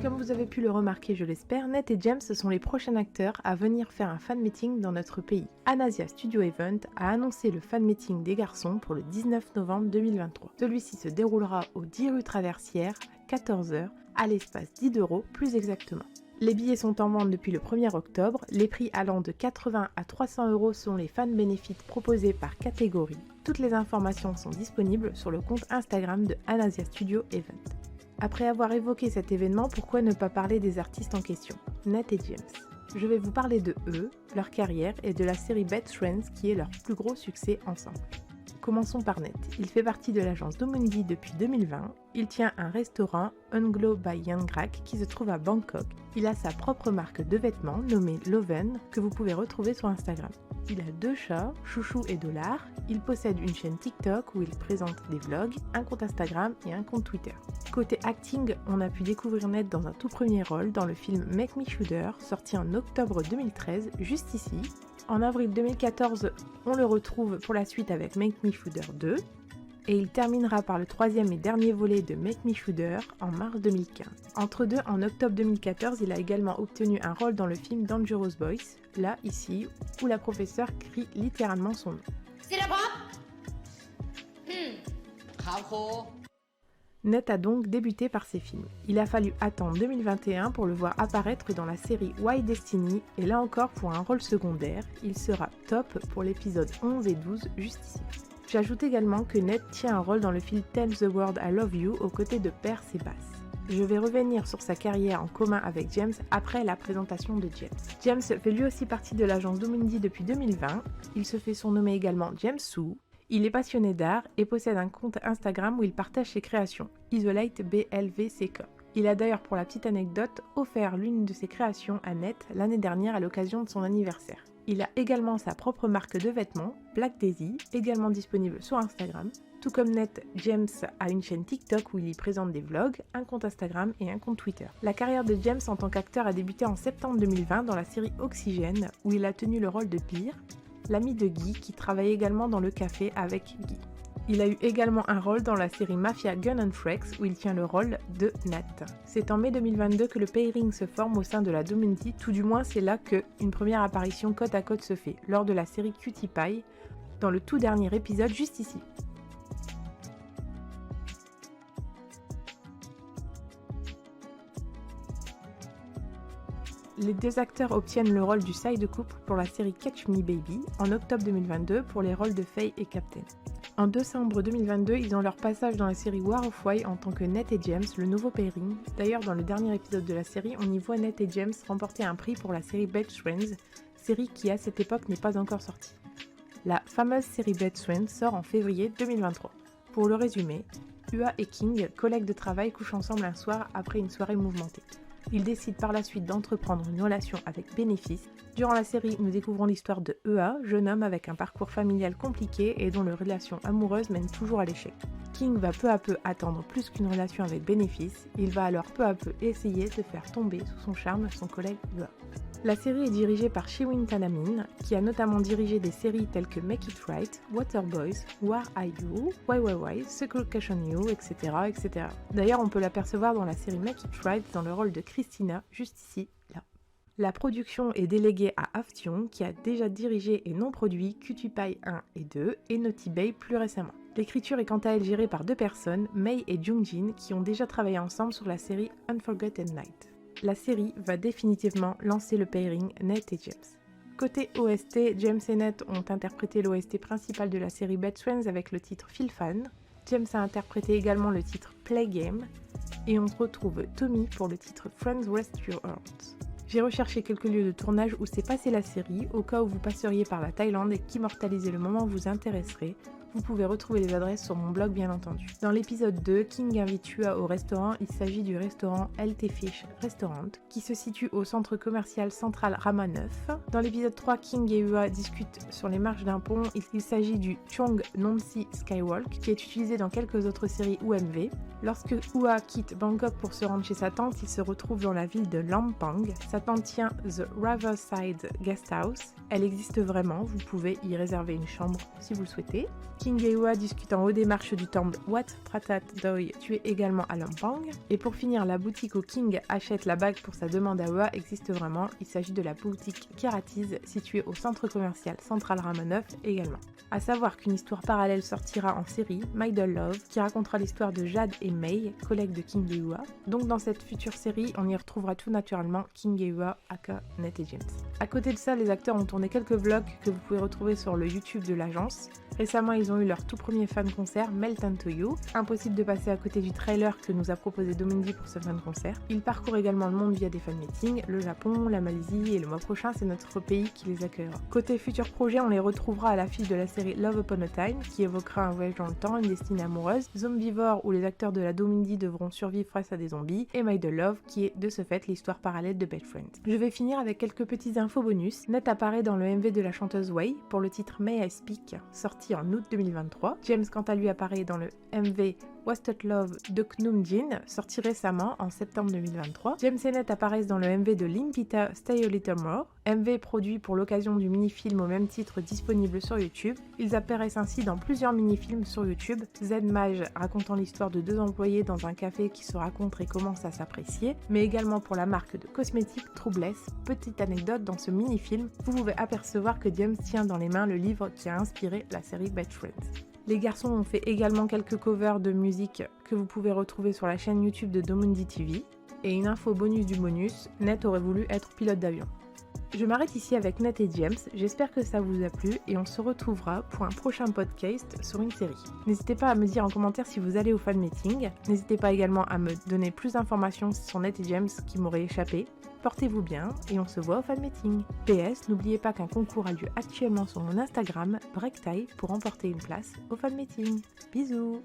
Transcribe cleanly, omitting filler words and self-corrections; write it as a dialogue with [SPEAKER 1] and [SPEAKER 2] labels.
[SPEAKER 1] Comme vous avez pu le remarquer, je l'espère, Nate et James sont les prochains acteurs à venir faire un fan meeting dans notre pays. Anasia Studio Event a annoncé le fan meeting des garçons pour le 19 novembre 2023. Celui-ci se déroulera au 10 rue Traversière à 14h, à l'espace Diderot plus exactement. Les billets sont en vente depuis le 1er octobre, les prix allant de 80 à 300 € sont les fans bénéfices proposés par catégorie. Toutes les informations sont disponibles sur le compte Instagram de Anasia Studio Event. Après avoir évoqué cet événement, pourquoi ne pas parler des artistes en question, Nate et James. Je vais vous parler de eux, leur carrière et de la série Best Friends qui est leur plus gros succès ensemble. Commençons par Nate. Il fait partie de l'agence Domundi depuis 2020. Il tient un restaurant Unglo by Yangrak qui se trouve à Bangkok. Il a sa propre marque de vêtements nommée Loven que vous pouvez retrouver sur Instagram. Il a 2 chats, Chouchou et Dollar. Il possède une chaîne TikTok où il présente des vlogs, un compte Instagram et un compte Twitter. Côté acting, on a pu découvrir Nate dans un tout premier rôle dans le film Make Me Shooter, sorti en octobre 2013, juste ici. En avril 2014, on le retrouve pour la suite avec Make Me Shooter 2. Et il terminera par le 3e et dernier volet de Make Me Shooter en mars 2015. Entre deux, en octobre 2014, il a également obtenu un rôle dans le film Dangerous Boys, là, ici, où la professeure crie littéralement son nom.
[SPEAKER 2] C'est la propre.
[SPEAKER 1] Nate a donc débuté par ses films. Il a fallu attendre 2021 pour le voir apparaître dans la série Why Destiny, et là encore pour un rôle secondaire, il sera top pour l'épisode 11 et 12 juste ici. J'ajoute également que Nate tient un rôle dans le film Tell the World I Love You aux côtés de Perse et Bass. Je vais revenir sur sa carrière en commun avec James après la présentation de James. James fait lui aussi partie de l'agence Domundi depuis 2020, il se fait surnommer également James Soo. Il est passionné d'art et possède un compte Instagram où il partage ses créations, Isolate BLVCK. Il a d'ailleurs, pour la petite anecdote, offert l'une de ses créations à Nate l'année dernière à l'occasion de son anniversaire. Il a également sa propre marque de vêtements, Black Daisy, également disponible sur Instagram. Tout comme Nate, James a une chaîne TikTok où il y présente des vlogs, un compte Instagram et un compte Twitter. La carrière de James en tant qu'acteur a débuté en septembre 2020 dans la série Oxygène, où il a tenu le rôle de Beer, l'ami de Guy qui travaille également dans le café avec Guy. Il a eu également un rôle dans la série Mafia Gun and Freaks où il tient le rôle de Nate. C'est en mai 2022 que le pairing se forme au sein de la Domundi, tout du moins c'est là que une première apparition côte à côte se fait, lors de la série Cutie Pie, dans le tout dernier épisode juste ici. Les deux acteurs obtiennent le rôle du side couple pour la série Catch Me Baby en octobre 2022 pour les rôles de Faye et Captain. En décembre 2022, ils ont leur passage dans la série War of Why en tant que Nate et James, le nouveau pairing. D'ailleurs, dans le dernier épisode de la série, on y voit Nate et James remporter un prix pour la série Best Friends, série qui à cette époque n'est pas encore sortie. La fameuse série Best Friends sort en février 2023. Pour le résumer, Ua et King, collègues de travail, couchent ensemble un soir après une soirée mouvementée. Ils décident par la suite d'entreprendre une relation avec bénéfice. Durant la série, nous découvrons l'histoire de Ua, jeune homme avec un parcours familial compliqué et dont les relations amoureuses mènent toujours à l'échec. King va peu à peu attendre plus qu'une relation avec bénéfice, il va alors peu à peu essayer de faire tomber sous son charme son collègue Ua. La série est dirigée par Shiwin Tanamin, qui a notamment dirigé des séries telles que Make It Right, Waterboys, Where Are You, Why, Secret Caution You, etc., etc. D'ailleurs, on peut l'apercevoir dans la série Make It Right dans le rôle de Christina, juste ici, là. La production est déléguée à Aftion, qui a déjà dirigé et non produit Cutie Pie 1 et 2, et Naughty Bay plus récemment. L'écriture est quant à elle gérée par 2 personnes, Mei et Jungjin, qui ont déjà travaillé ensemble sur la série Unforgotten Night. La série va définitivement lancer le pairing Nate et James. Côté OST, James et Nate ont interprété l'OST principal de la série Best Friends avec le titre Feel Fan. James a interprété également le titre Play Game. Et on retrouve Tommy pour le titre Friends Rest Your Heart. J'ai recherché quelques lieux de tournage où s'est passée la série, au cas où vous passeriez par la Thaïlande et qu'immortaliser le moment vous intéresserait. Vous pouvez retrouver les adresses sur mon blog bien entendu. Dans l'épisode 2, King invite Ua au restaurant, il s'agit du restaurant LT Fish Restaurant, qui se situe au centre commercial central Rama 9. Dans l'épisode 3, King et Ua discutent sur les marches d'un pont, il s'agit du Chong Nonsi Skywalk, qui est utilisé dans quelques autres séries UMV. Lorsque Ua quitte Bangkok pour se rendre chez sa tante, il se retrouve dans la ville de Lampang. Sa Satan tient The Riverside Guest House. Elle existe vraiment, vous pouvez y réserver une chambre si vous le souhaitez. King Ewa discute en haut des marches du temple Wat Pratat Doi, tué également à Lampang. Et pour finir, la boutique où King achète la bague pour sa demande à Ewa existe vraiment. Il s'agit de la boutique Keratiz, située au centre commercial Central Ramonov également. A savoir qu'une histoire parallèle sortira en série, My Doll Love, qui racontera l'histoire de Jade et May, collègues de King Ewa. Donc dans cette future série, on y retrouvera tout naturellement King Ewa aka Nate et James. À côté de ça, les acteurs ont tourné quelques vlogs que vous pouvez retrouver sur le YouTube de l'agence. Récemment, ils ont eu leur tout premier fan concert, Melt Into You. Impossible de passer à côté du trailer que nous a proposé Domundi pour ce fan concert. Ils parcourent également le monde via des fan meetings, le Japon, la Malaisie et le mois prochain, c'est notre pays qui les accueillera. Côté futur projet, on les retrouvera à l'affiche de la série Love Upon a Time, qui évoquera un voyage dans le temps, une destinée amoureuse, Zombivore, où les acteurs de la Domundi devront survivre face à des zombies, et My Doll Love, qui est de ce fait l'histoire parallèle de Best Friends. Je vais finir avec quelques petites infos bonus. Ned apparaît dans le MV de la chanteuse Wei pour le titre May I Speak, sorti en août 2023. James quant à lui apparaît dans le MV Wasted Love de Knum Jin, sorti récemment en septembre 2023. James et Ned apparaissent dans le MV de Limpita Stay a Little More, MV produit pour l'occasion du mini-film au même titre disponible sur YouTube. Ils apparaissent ainsi dans plusieurs mini-films sur YouTube. Z-Mage racontant l'histoire de deux employés dans un café qui se racontent et commencent à s'apprécier, mais également pour la marque de cosmétiques Troubless. Petite anecdote, dans ce mini-film, vous pouvez apercevoir que James tient dans les mains le livre qui a inspiré la série Best Friends. Les garçons ont fait également quelques covers de musique que vous pouvez retrouver sur la chaîne YouTube de Domundi TV. Et une info bonus du bonus, Ned aurait voulu être pilote d'avion. Je m'arrête ici avec Ned et James, j'espère que ça vous a plu et on se retrouvera pour un prochain podcast sur une série. N'hésitez pas à me dire en commentaire si vous allez au fan meeting, n'hésitez pas également à me donner plus d'informations sur Ned et James qui m'auraient échappé. Portez-vous bien et on se voit au fan meeting. PS, n'oubliez pas qu'un concours a lieu actuellement sur mon Instagram, BreakTie, pour remporter une place au fan meeting. Bisous.